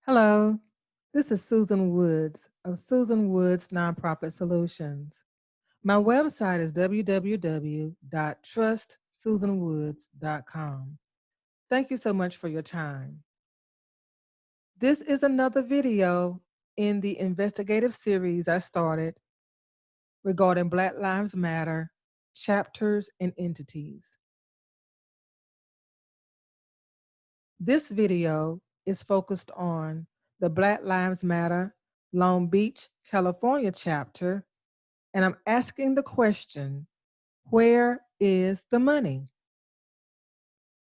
Hello, this is Susan Woods of Susan Woods Nonprofit Solutions. My website is www.trustsusanwoods.com. Thank you so much for your time. This is another video in the investigative series I started regarding Black Lives Matter chapters and entities. This video is focused on the Black Lives Matter Long Beach, California chapter, and I'm asking the question, where is the money?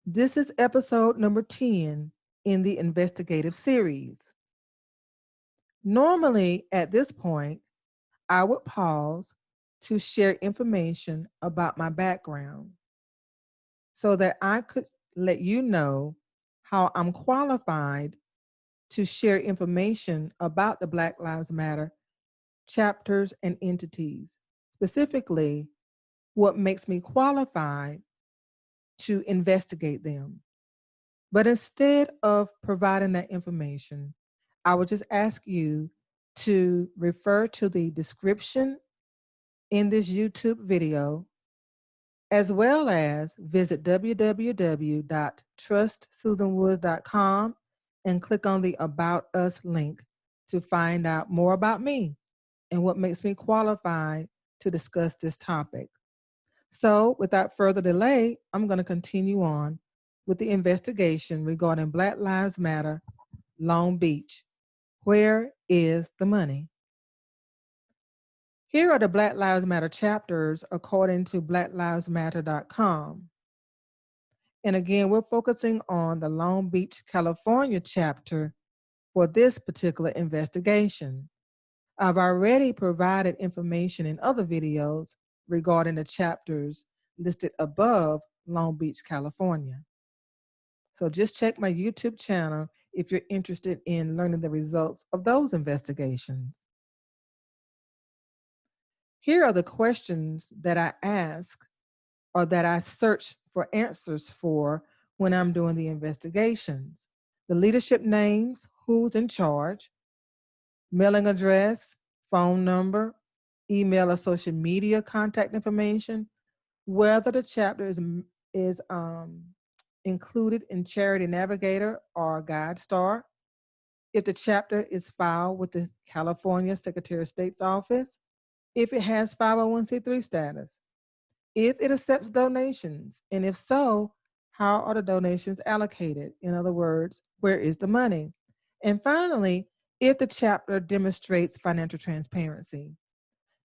This is episode number 10 in the investigative series. Normally, at this point, I would pause to share information about my background so that I could let you know how I'm qualified to share information about the Black Lives Matter chapters and entities, specifically what makes me qualified to investigate them. But instead of providing that information, I would just ask you to refer to the description in this YouTube video, as well as visit www.trustsusanwoods.com and click on the About Us link to find out more about me and what makes me qualified to discuss this topic. So, without further delay, I'm going to continue on with the investigation regarding Black Lives Matter, Long Beach. Where is the money? Here are the Black Lives Matter chapters according to blacklivesmatter.com. And again, we're focusing on the Long Beach, California chapter for this particular investigation. I've already provided information in other videos regarding the chapters listed above Long Beach, California. So just check my YouTube channel if you're interested in learning the results of those investigations. Here are the questions that I ask or that I search for answers for when I'm doing the investigations. The leadership names, who's in charge, mailing address, phone number, email or social media contact information, whether the chapter is included in Charity Navigator or Guide Star, if the chapter is filed with the California Secretary of State's office, if it has 501c3 status, if it accepts donations, and if so, how are the donations allocated? In other words, where is the money? And finally, if the chapter demonstrates financial transparency.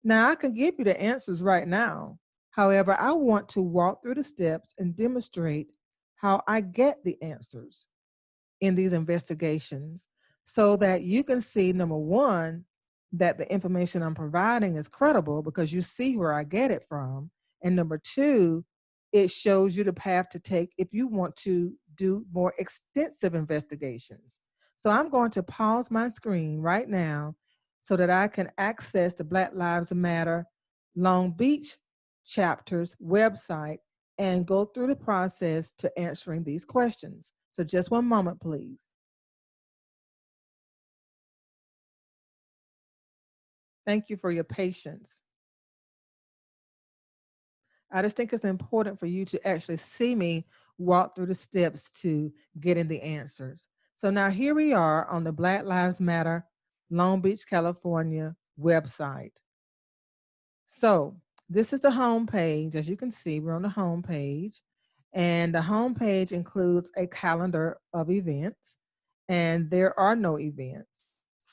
Now, I can give you the answers right now. However, I want to walk through the steps and demonstrate how I get the answers in these investigations so that you can see, number one, that the information I'm providing is credible because you see where I get it from. And number two, it shows you the path to take if you want to do more extensive investigations. So I'm going to pause my screen right now so that I can access the Black Lives Matter Long Beach chapter's website and go through the process to answering these questions. So just one moment, please. Thank you for your patience. I just think it's important for you to actually see me walk through the steps to getting the answers. So now here we are on the Black Lives Matter Long Beach, California website. So this is the home page. As you can see, we're on the home page. And the home page includes a calendar of events. And there are no events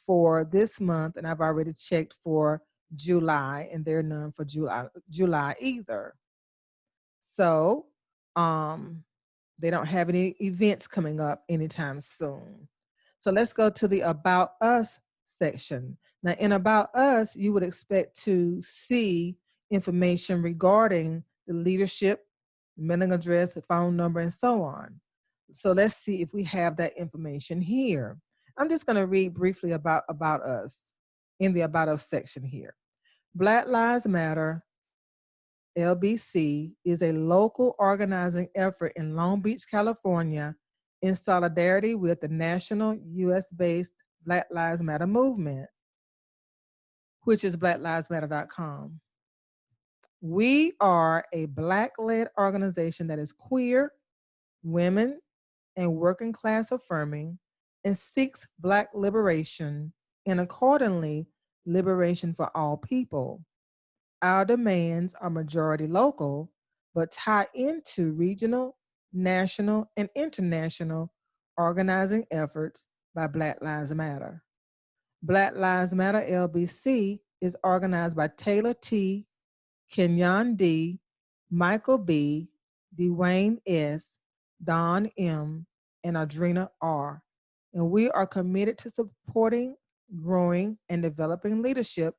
for this month. And I've already checked for July, and there are none for July either. So they don't have any events coming up anytime soon. So let's go to the About Us section. Now, in About Us, you would expect to see information regarding the leadership, mailing address, the phone number, and so on. So let's see if we have that information here. I'm just going to read briefly about Us in the About Us section here. Black Lives Matter LBC is a local organizing effort in Long Beach, California, in solidarity with the national US-based Black Lives Matter movement, which is blacklivesmatter.com. We are a Black-led organization that is queer, women, and working class affirming and seeks Black liberation and accordingly liberation for all people. Our demands are majority local, but tie into regional, national, and international organizing efforts by Black Lives Matter. Black Lives Matter LBC is organized by Taylor T., Kenyon D., Michael B., Dwayne S., Don M., and Adrena R. And we are committed to supporting, growing, and developing leadership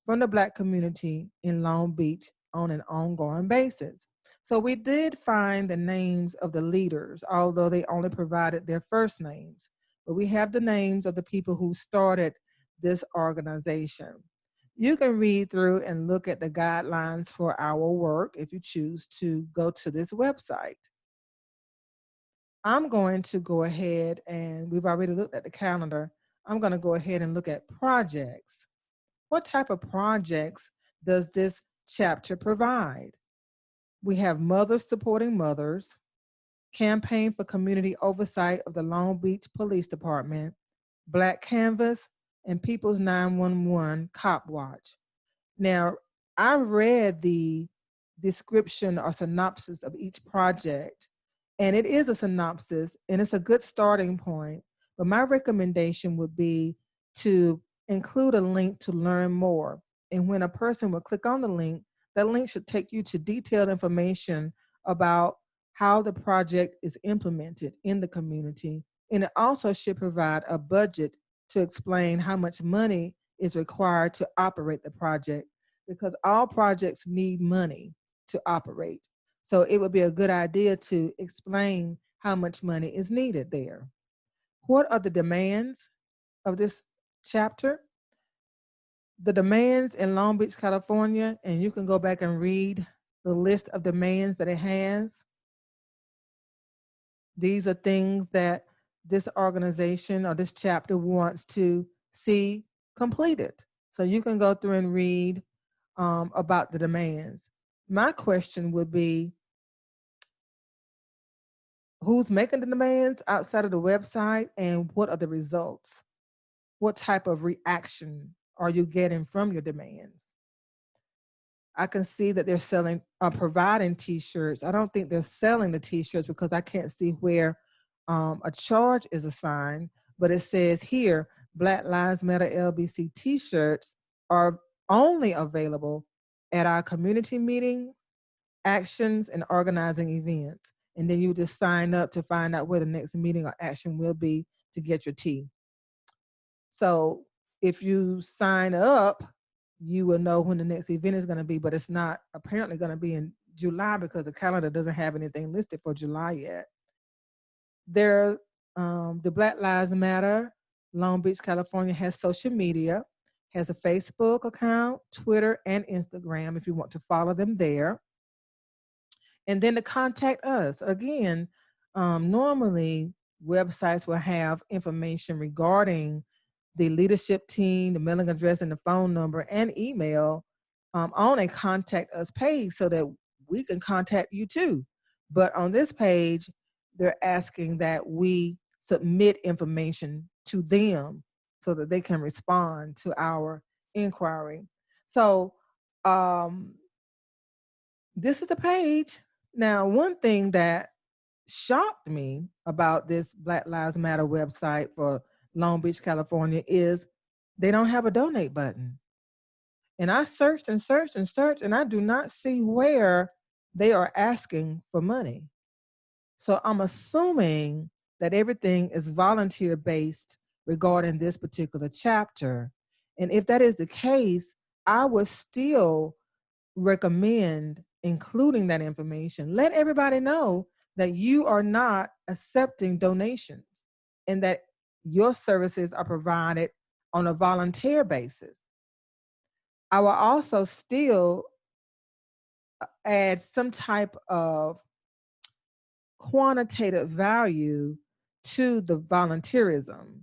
from the Black community in Long Beach on an ongoing basis. So we did find the names of the leaders, although they only provided their first names. But we have the names of the people who started this organization. You can read through and look at the guidelines for our work if you choose to go to this website. I'm going to go ahead and we've already looked at the calendar. I'm going to go ahead and look at projects. What type of projects does this chapter provide? We have Mothers Supporting Mothers, Campaign for Community Oversight of the Long Beach Police Department, Black Canvas, and People's 911 Cop Watch. Now, I read the description or synopsis of each project, and it is a synopsis and it's a good starting point. But my recommendation would be to include a link to learn more. And when a person will click on the link, that link should take you to detailed information about how the project is implemented in the community. And it also should provide a budget to explain how much money is required to operate the project, because all projects need money to operate. So it would be a good idea to explain how much money is needed there. What are the demands of this chapter? The demands in Long Beach, California, and you can go back and read the list of demands that it has. These are things that this organization or this chapter wants to see completed. So you can go through and read about the demands. My question would be, who's making the demands outside of the website and what are the results? What type of reaction are you getting from your demands? I can see that they're selling, providing t-shirts. I don't think they're selling the t-shirts because I can't see where a charge is assigned, but it says here, Black Lives Matter LBC t-shirts are only available at our community meetings, actions, and organizing events. And then you just sign up to find out where the next meeting or action will be to get your tea. So if you sign up, you will know when the next event is going to be, but it's not apparently going to be in July because the calendar doesn't have anything listed for July yet. There, the Black Lives Matter Long Beach, California has social media, has a Facebook account, Twitter, and Instagram if you want to follow them there. And then to contact us. Again, normally websites will have information regarding the leadership team, the mailing address, and the phone number and email on a contact us page so that we can contact you too. But on this page, they're asking that we submit information to them so that they can respond to our inquiry. So this is the page. Now, one thing that shocked me about this Black Lives Matter website for Long Beach, California is they don't have a donate button. And I searched and searched and searched, and I do not see where they are asking for money. So I'm assuming that everything is volunteer based regarding this particular chapter. And if that is the case, I would still recommend including that information. Let everybody know that you are not accepting donations and that your services are provided on a volunteer basis. I will also still add some type of quantitative value to the volunteerism.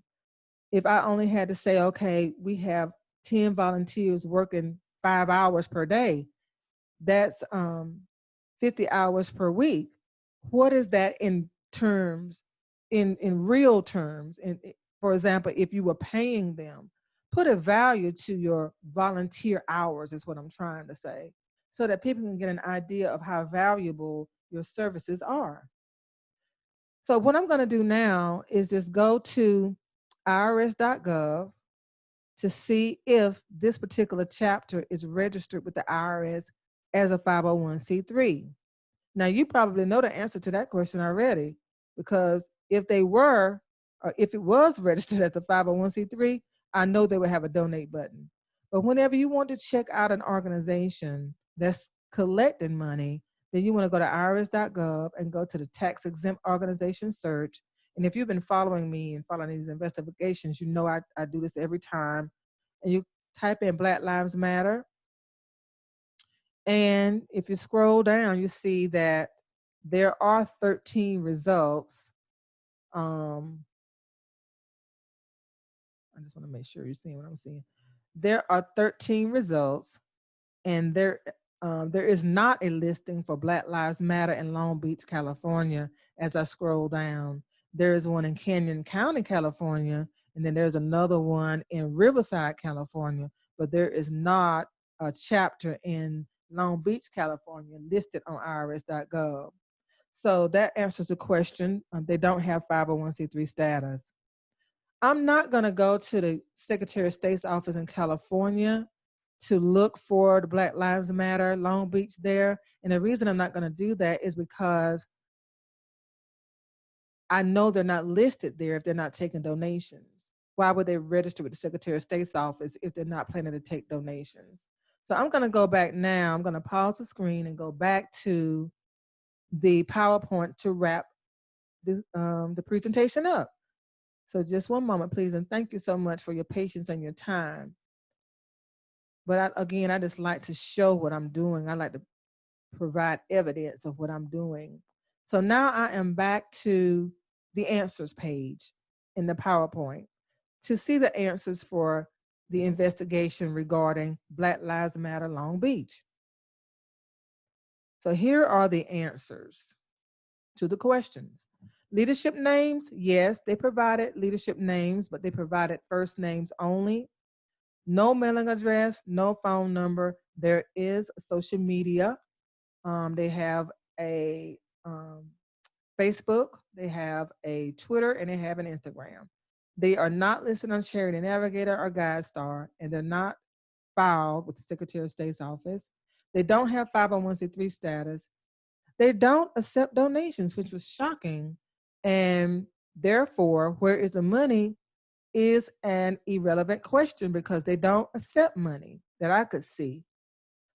If I only had to say, okay, we have 10 volunteers working 5 hours per day, that's 50 hours per week. What is that in terms, in real terms? And for example, if you were paying them, put a value to your volunteer hours, is what I'm trying to say, so that people can get an idea of how valuable your services are. So what I'm going to do now is just go to irs.gov to see if this particular chapter is registered with the IRS as a 501c3. Now, you probably know the answer to that question already, because if they were, or if it was registered as a 501c3, I know they would have a donate button. But whenever you want to check out an organization that's collecting money, then you want to go to irs.gov and go to the tax exempt organization search. And if you've been following me and following these investigations, you know I do this every time. And you type in Black Lives Matter, and if you scroll down, you see that there are 13 results. I just want to make sure you're seeing what I'm seeing. There are 13 results, and there is not a listing for Black Lives Matter in Long Beach, California. As I scroll down, there is one in Canyon County, California, and then there's another one in Riverside, California, but there is not a chapter in Long Beach, California listed on irs.gov. So that answers the question. They don't have 501c3 status. I'm not going to go to the Secretary of State's office in California to look for the Black Lives Matter Long Beach there. And the reason I'm not going to do that is because I know they're not listed there if they're not taking donations. Why would they register with the Secretary of State's office if they're not planning to take donations? So I'm going to go back now. I'm going to pause the screen and go back to the PowerPoint to wrap the presentation up. So just one moment, please. And thank you so much for your patience and your time. But again, I just like to show what I'm doing. I like to provide evidence of what I'm doing. So now I am back to the answers page in the PowerPoint to see the answers for the investigation regarding Black Lives Matter Long Beach. So here are the answers to the questions. Leadership names, yes, they provided leadership names, but they provided first names only. No mailing address, no phone number. There is social media. They have a Facebook, they have a Twitter, and they have an Instagram. They are not listed on Charity Navigator or GuideStar, and they're not filed with the Secretary of State's office. They don't have 501c3 status. They don't accept donations, which was shocking. And therefore, where is the money is an irrelevant question because they don't accept money that I could see.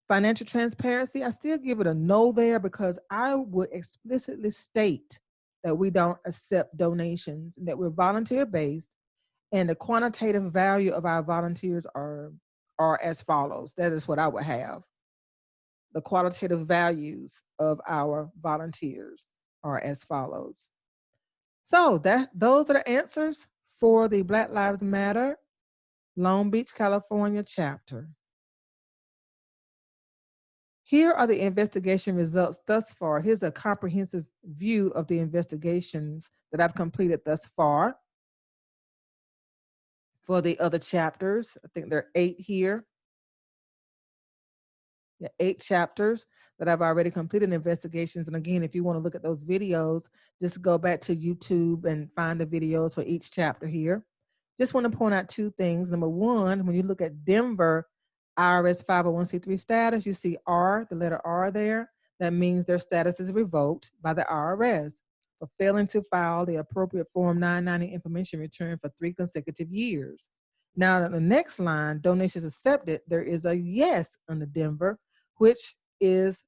Financial transparency, I still give it a no there because I would explicitly state that we don't accept donations, that we're volunteer based, and the quantitative value of our volunteers are as follows. That is what I would have. The qualitative values of our volunteers are as follows. So those are the answers for the Black Lives Matter Long Beach, California chapter. Here are the investigation results thus far. Here's a comprehensive view of the investigations that I've completed thus far. For the other chapters, I think there are 8 here. Yeah, 8 chapters that I've already completed investigations. And again, if you want to look at those videos, just go back to YouTube and find the videos for each chapter here. Just want to point out 2 things. Number one, when you look at Denver IRS 501c3 status, you see R, the letter R there. That means their status is revoked by the IRS for failing to file the appropriate Form 990 information return for 3 consecutive years. Now, on the next line, donations accepted, there is a yes under Denver, which is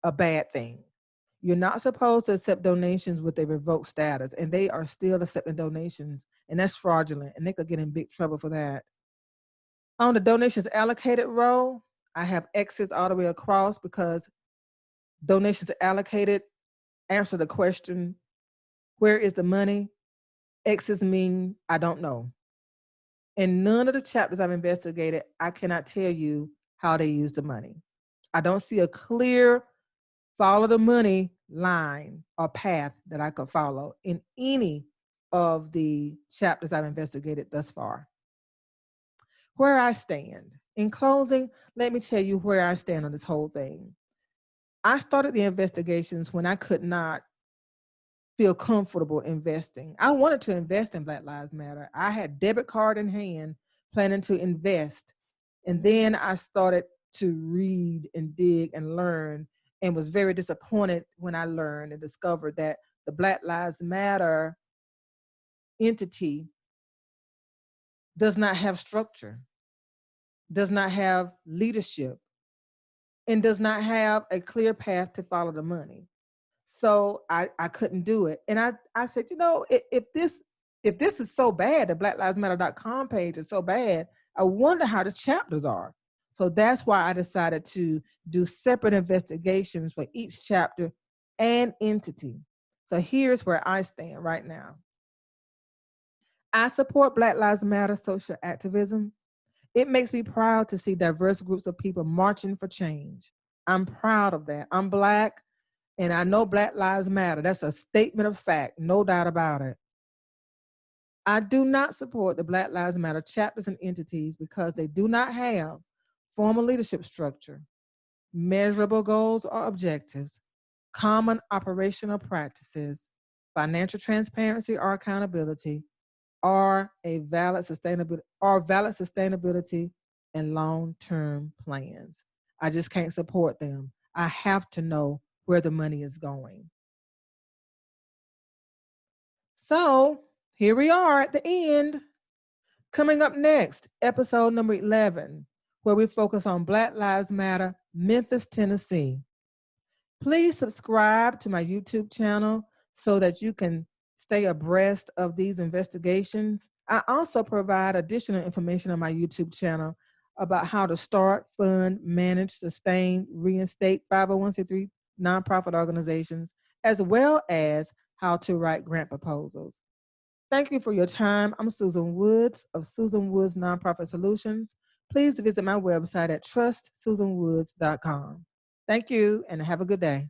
a bad thing. You're not supposed to accept donations with a revoked status, and they are still accepting donations, and that's fraudulent, and they could get in big trouble for that. On the donations allocated row, I have X's all the way across because donations allocated answer the question Where is the money? X's mean I don't know. In none of the chapters I've investigated, I cannot tell you how they use the money. I don't see a clear follow the money line or path that I could follow in any of the chapters I've investigated thus far. Where I stand. In closing, let me tell you where I stand on this whole thing. I started the investigations when I could not feel comfortable investing. I wanted to invest in Black Lives Matter. I had debit card in hand, planning to invest. And then I started to read and dig and learn, and was very disappointed when I learned and discovered that the Black Lives Matter entity does not have structure, does not have leadership, and does not have a clear path to follow the money. So I couldn't do it. And I said, if this is so bad, the blacklivesmatter.com page is so bad, I wonder how the chapters are. So that's why I decided to do separate investigations for each chapter and entity. So here's where I stand right now. I support Black Lives Matter social activism. It makes me proud to see diverse groups of people marching for change. I'm proud of that. I'm Black, and I know Black Lives Matter. That's a statement of fact, no doubt about it. I do not support the Black Lives Matter chapters and entities because they do not have formal leadership structure, measurable goals or objectives, common operational practices, financial transparency or accountability, or valid sustainability and long-term plans. I just can't support them. I have to know where the money is going. So here we are at the end. Coming up next, episode number 11, where we focus on Black Lives Matter, Memphis, Tennessee. Please subscribe to my YouTube channel so that you can stay abreast of these investigations. I also provide additional information on my YouTube channel about how to start, fund, manage, sustain, reinstate 501c3 nonprofit organizations, as well as how to write grant proposals. Thank you for your time. I'm Susan Woods of Susan Woods Nonprofit Solutions. Please visit my website at trustsusanwoods.com. Thank you and have a good day.